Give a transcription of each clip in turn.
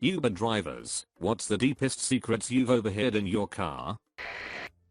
Uber drivers, what's the deepest secrets you've overheard in your car?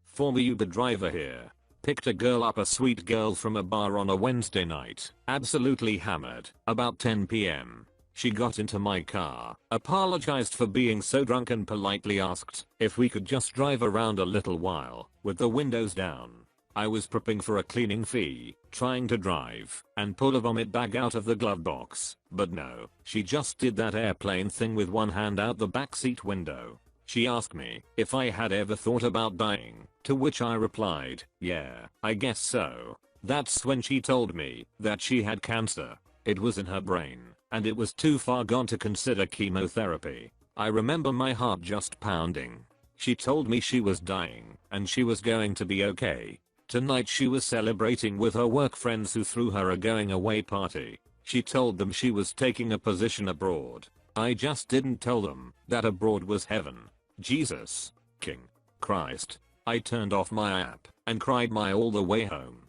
Former Uber driver here. Picked a girl up, a sweet girl from a bar on a Wednesday night, absolutely hammered, about 10 p.m. She got into my car, apologized for being so drunk and politely asked if we could just drive around a little while, with the windows down. I was prepping for a cleaning fee, trying to drive, and pull a vomit bag out of the glove box, but no, she just did that airplane thing with one hand out the backseat window. She asked me if I had ever thought about dying, to which I replied, yeah, I guess so. That's when she told me that she had cancer. It was in her brain, and it was too far gone to consider chemotherapy. I remember my heart just pounding. She told me she was dying, and she was going to be okay. Tonight she was celebrating with her work friends who threw her a going away party. She told them she was taking a position abroad. I just didn't tell them that abroad was heaven. Jesus. King. Christ. I turned off my app and cried my all the way home.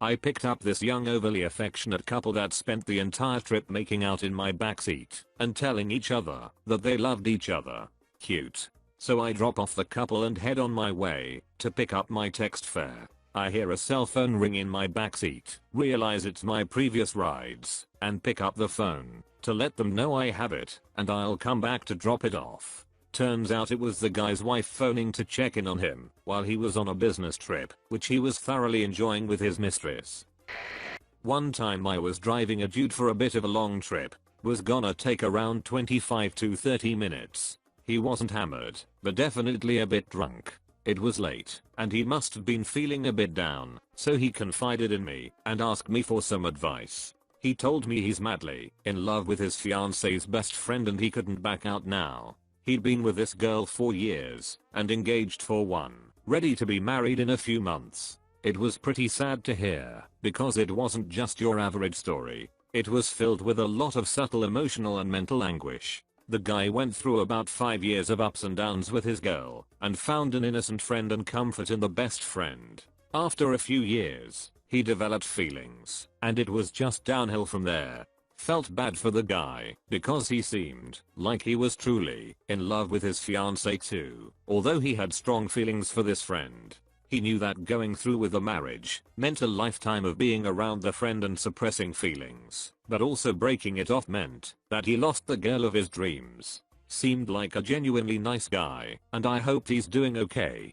I picked up this young overly affectionate couple that spent the entire trip making out in my backseat and telling each other that they loved each other. Cute. So I drop off the couple and head on my way to pick up my text fare. I hear a cell phone ring in my backseat, realize it's my previous rides, and pick up the phone to let them know I have it and I'll come back to drop it off. Turns out it was the guy's wife phoning to check in on him while he was on a business trip, which he was thoroughly enjoying with his mistress. One time I was driving a dude for a bit of a long trip, was gonna take around 25 to 30 minutes. He wasn't hammered, but definitely a bit drunk. It was late, and he must have been feeling a bit down, so he confided in me and asked me for some advice. He told me he's madly in love with his fiance's best friend and he couldn't back out now. He'd been with this girl for years and engaged for one, ready to be married in a few months. It was pretty sad to hear, because it wasn't just your average story. It was filled with a lot of subtle emotional and mental anguish. The guy went through about 5 years of ups and downs with his girl and found an innocent friend and comfort in the best friend. After a few years, he developed feelings, and it was just downhill from there. Felt bad for the guy because he seemed like he was truly in love with his fiancée too. Although he had strong feelings for this friend, he knew that going through with the marriage meant a lifetime of being around the friend and suppressing feelings, but also breaking it off meant that he lost the girl of his dreams. Seemed like a genuinely nice guy, and I hope he's doing okay.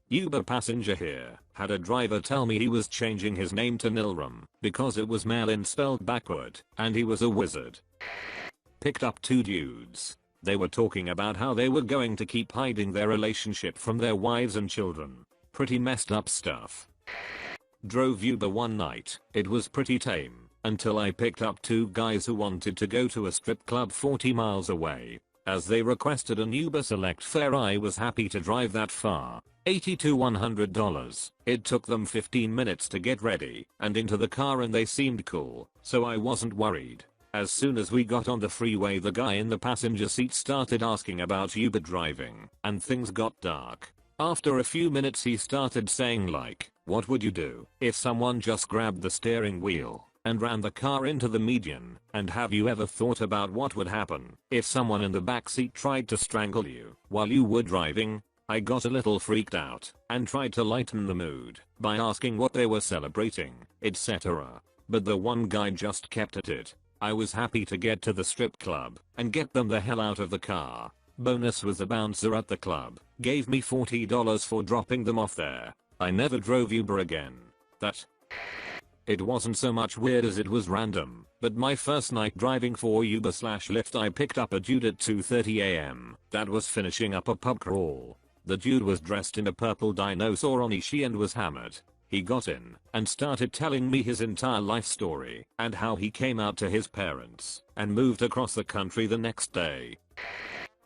Uber passenger here had a driver tell me he was changing his name to Nilram because it was Malin spelled backward, and he was a wizard. Picked up two dudes. They were talking about how they were going to keep hiding their relationship from their wives and children. Pretty messed up stuff. Drove Uber one night. It was pretty tame until I picked up two guys who wanted to go to a strip club 40 miles away. As they requested an Uber Select fare, I was happy to drive that far. $80 to $100. It took them 15 minutes to get ready and into the car and they seemed cool, so I wasn't worried. As soon as we got on the freeway, the guy in the passenger seat started asking about Uber driving, and things got dark. After a few minutes he started saying like, what would you do if someone just grabbed the steering wheel and ran the car into the median, and have you ever thought about what would happen if someone in the backseat tried to strangle you while you were driving? I got a little freaked out and tried to lighten the mood by asking what they were celebrating, etc. But the one guy just kept at it. I was happy to get to the strip club and get them the hell out of the car. Bonus was the bouncer at the club gave me $40 for dropping them off there. I never drove Uber again. It wasn't so much weird as it was random, but my first night driving for Uber/Lyft, I picked up a dude at 2:30 am that was finishing up a pub crawl. The dude was dressed in a purple dinosaur onishi and was hammered. He got in and started telling me his entire life story and how he came out to his parents and moved across the country the next day.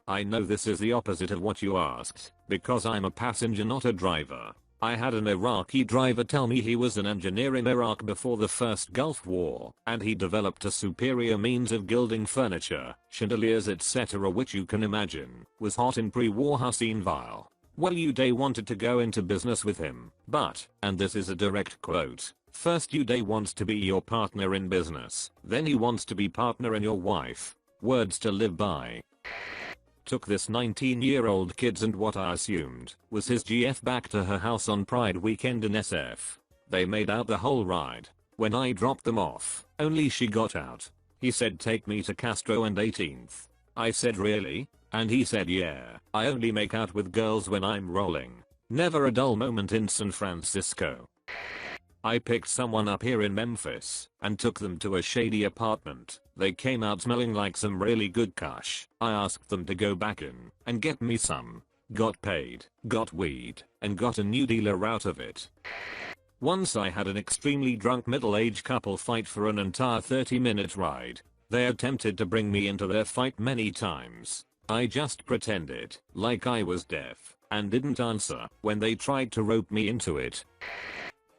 I know this is the opposite of what you asked, because I'm a passenger, not a driver. I had an Iraqi driver tell me he was an engineer in Iraq before the first Gulf War, and he developed a superior means of gilding furniture, chandeliers, etc., which you can imagine was hot in pre-war Hassanville. Well, Uday wanted to go into business with him, but, and this is a direct quote, first Uday wants to be your partner in business, then he wants to be partner in your wife. Words to live by. Took this 19-year-old kid and what I assumed was his GF back to her house on Pride weekend in SF. They made out the whole ride. When I dropped them off, only she got out. He said take me to Castro and 18th. I said really? And he said yeah, I only make out with girls when I'm rolling. Never a dull moment in San Francisco. I picked someone up here in Memphis and took them to a shady apartment. They came out smelling like some really good kush. I asked them to go back in and get me some. Got paid, got weed, and got a new dealer out of it. Once I had an extremely drunk middle-aged couple fight for an entire 30-minute ride. They attempted to bring me into their fight many times. I just pretended like I was deaf and didn't answer when they tried to rope me into it.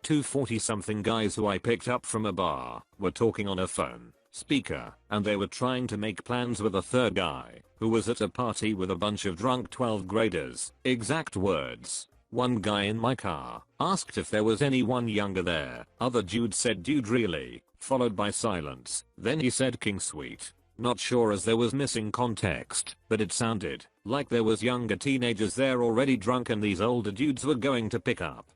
Two 40-something guys who I picked up from a bar were talking on a phone speaker, and they were trying to make plans with a third guy who was at a party with a bunch of drunk 12th graders. Exact words. One guy in my car asked if there was anyone younger there. Other dude said dude really, followed by silence. Then he said king sweet. Not sure as there was missing context, but it sounded like there was younger teenagers there already drunk and these older dudes were going to pick up.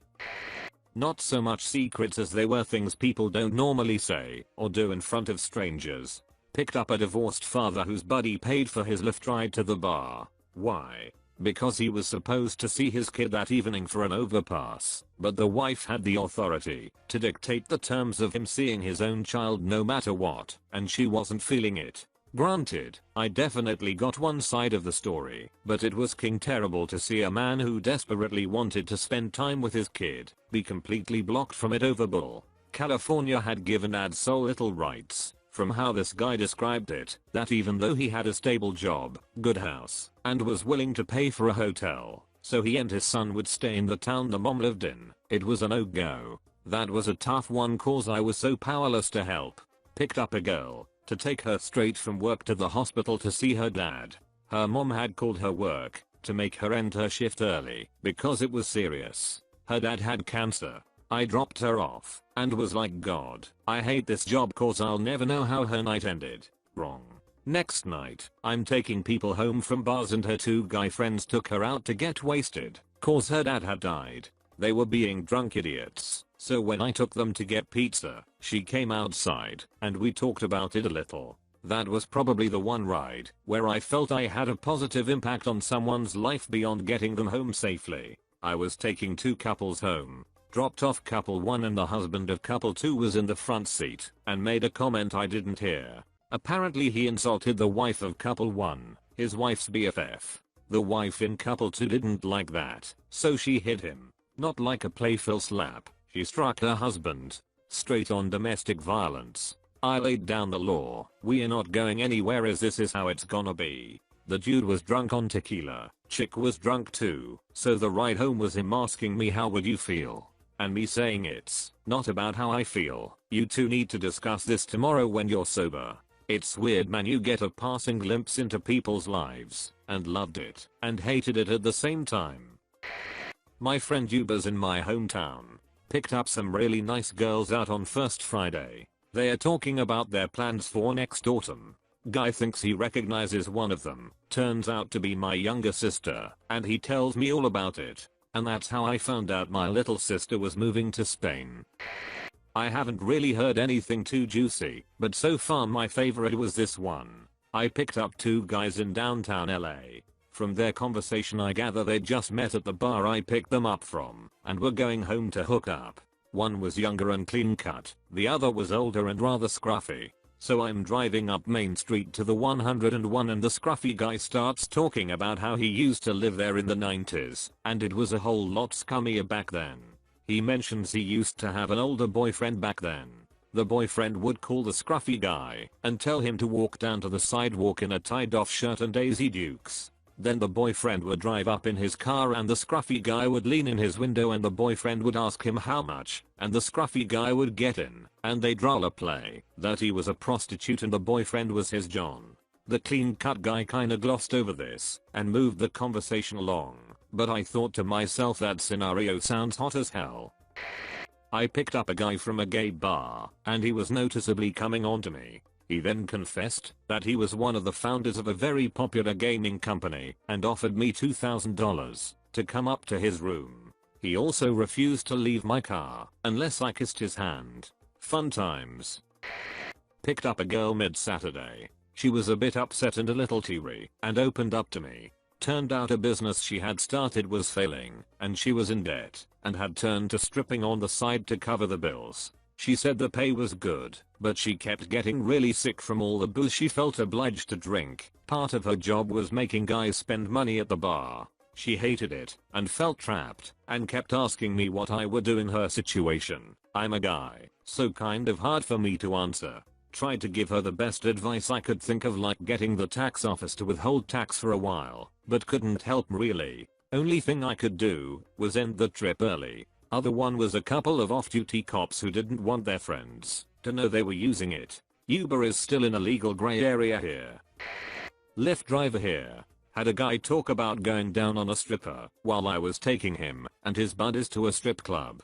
Not so much secrets as they were things people don't normally say or do in front of strangers. Picked up a divorced father whose buddy paid for his Lyft ride to the bar. Why? Because he was supposed to see his kid that evening for an overpass, but the wife had the authority to dictate the terms of him seeing his own child no matter what, and she wasn't feeling it. Granted, I definitely got one side of the story, but it was king terrible to see a man who desperately wanted to spend time with his kid be completely blocked from it over bull. California had given ads so little rights, from how this guy described it, that even though he had a stable job, good house, and was willing to pay for a hotel, so he and his son would stay in the town the mom lived in, it was a no-go. That was a tough one cause I was so powerless to help. Picked up a girl to take her straight from work to the hospital to see her dad. Her mom had called her work to make her end her shift early because it was serious. Her dad had cancer. I dropped her off and was like God, I hate this job cause I'll never know how her night ended. Wrong. Next night, I'm taking people home from bars and her two guy friends took her out to get wasted cause her dad had died. They were being drunk idiots. So when I took them to get pizza, she came outside and we talked about it a little. That was probably the one ride where I felt I had a positive impact on someone's life beyond getting them home safely. I was taking two couples home. Dropped off couple 1 and the husband of couple 2 was in the front seat and made a comment I didn't hear. Apparently he insulted the wife of couple 1, his wife's BFF. The wife in couple 2 didn't like that, so she hit him. Not like a playful slap. She struck her husband. Straight on domestic violence. I laid down the law. We are not going anywhere as this is how it's gonna be. The dude was drunk on tequila. Chick was drunk too. So the ride home was him asking me how would you feel? And me saying it's not about how I feel. You two need to discuss this tomorrow when you're sober. It's weird man, you get a passing glimpse into people's lives and loved it and hated it at the same time. My friend Ubers in my hometown. Picked up some really nice girls out on first Friday. They are talking about their plans for next autumn. Guy thinks he recognizes one of them. Turns out to be my younger sister, and he tells me all about it. And that's how I found out my little sister was moving to Spain. I haven't really heard anything too juicy, but so far my favorite was this one. I picked up two guys in downtown LA. From their conversation I gather they just met at the bar I picked them up from and were going home to hook up. One was younger and clean cut, the other was older and rather scruffy. So I'm driving up Main Street to the 101 and the scruffy guy starts talking about how he used to live there in the 90s and it was a whole lot scummier back then. He mentions he used to have an older boyfriend back then. The boyfriend would call the scruffy guy and tell him to walk down to the sidewalk in a tied-off shirt and Daisy Dukes. Then the boyfriend would drive up in his car and the scruffy guy would lean in his window and the boyfriend would ask him how much and the scruffy guy would get in and they'd role play that he was a prostitute and the boyfriend was his John. The clean cut guy kinda glossed over this and moved the conversation along, but I thought to myself that scenario sounds hot as hell. I picked up a guy from a gay bar and he was noticeably coming on to me. He then confessed that he was one of the founders of a very popular gaming company and offered me $2,000 to come up to his room. He also refused to leave my car unless I kissed his hand. Fun times. Picked up a girl mid-Saturday. She was a bit upset and a little teary and opened up to me. Turned out a business she had started was failing and she was in debt and had turned to stripping on the side to cover the bills. She said the pay was good, but she kept getting really sick from all the booze she felt obliged to drink. Part of her job was making guys spend money at the bar. She hated it and felt trapped and kept asking me what I would do in her situation. I'm a guy, so kind of hard for me to answer. Tried to give her the best advice I could think of, like getting the tax office to withhold tax for a while, but couldn't help really. Only thing I could do was end the trip early. Other one was a couple of off-duty cops who didn't want their friends to know they were using it. Uber is still in a legal gray area here. Lyft driver here. Had a guy talk about going down on a stripper while I was taking him and his buddies to a strip club.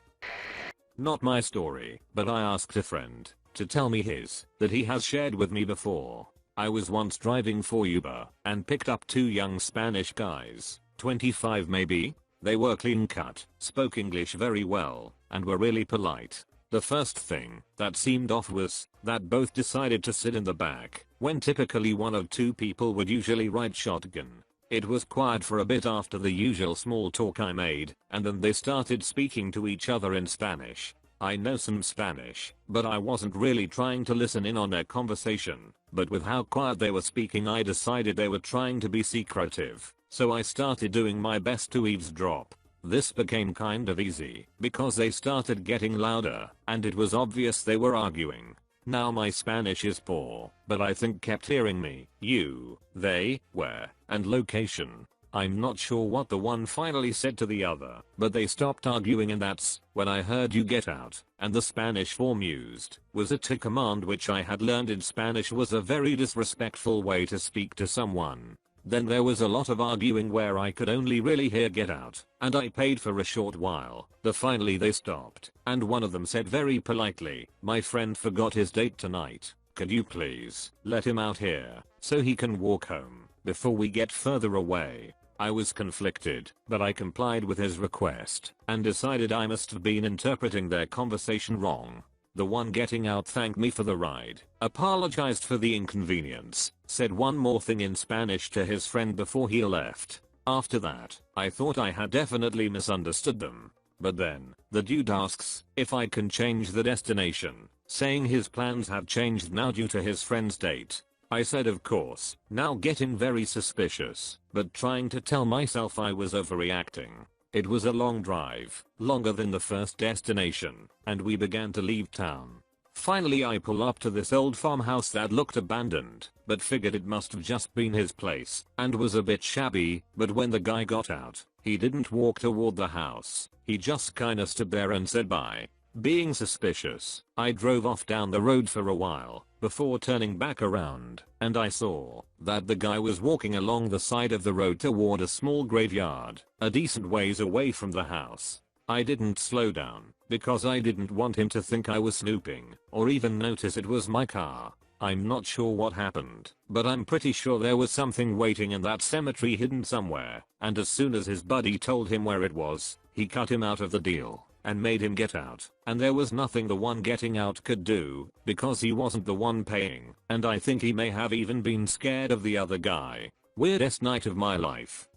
Not my story, but I asked a friend to tell me his that he has shared with me before. I was once driving for Uber and picked up two young Spanish guys, 25 maybe. They were clean cut, spoke English very well, and were really polite. The first thing that seemed off was that both decided to sit in the back, when typically one of two people would usually ride shotgun. It was quiet for a bit after the usual small talk I made, and then they started speaking to each other in Spanish. I know some Spanish, but I wasn't really trying to listen in on their conversation, but with how quiet they were speaking I decided they were trying to be secretive. So I started doing my best to eavesdrop. This became kind of easy because they started getting louder and it was obvious they were arguing. Now my Spanish is poor, but I think kept hearing me, you, they, where, and location. I'm not sure what the one finally said to the other, but they stopped arguing and that's when I heard you get out, and the Spanish form used was a to command, which I had learned in Spanish was a very disrespectful way to speak to someone. Then there was a lot of arguing where I could only really hear get out, and I paid for a short while. Finally they stopped, and one of them said very politely, my friend forgot his date tonight. Could you please let him out here so he can walk home before we get further away? I was conflicted, but I complied with his request and decided I must have been interpreting their conversation wrong. The one getting out thanked me for the ride, apologized for the inconvenience, said one more thing in Spanish to his friend before he left. After that, I thought I had definitely misunderstood them. But then, the dude asks if I can change the destination, saying his plans have changed now due to his friend's date. I said of course, now getting very suspicious, but trying to tell myself I was overreacting. It was a long drive, longer than the first destination, and we began to leave town. Finally I pull up to this old farmhouse that looked abandoned, but figured it must have just been his place, and was a bit shabby, but when the guy got out, he didn't walk toward the house, he just kinda stood there and said bye. Being suspicious, I drove off down the road for a while, before turning back around, and I saw that the guy was walking along the side of the road toward a small graveyard, a decent ways away from the house. I didn't slow down, because I didn't want him to think I was snooping, or even notice it was my car. I'm not sure what happened, but I'm pretty sure there was something waiting in that cemetery hidden somewhere, and as soon as his buddy told him where it was, he cut him out of the deal and made him get out, and there was nothing the one getting out could do, because he wasn't the one paying, and I think he may have even been scared of the other guy. Weirdest night of my life.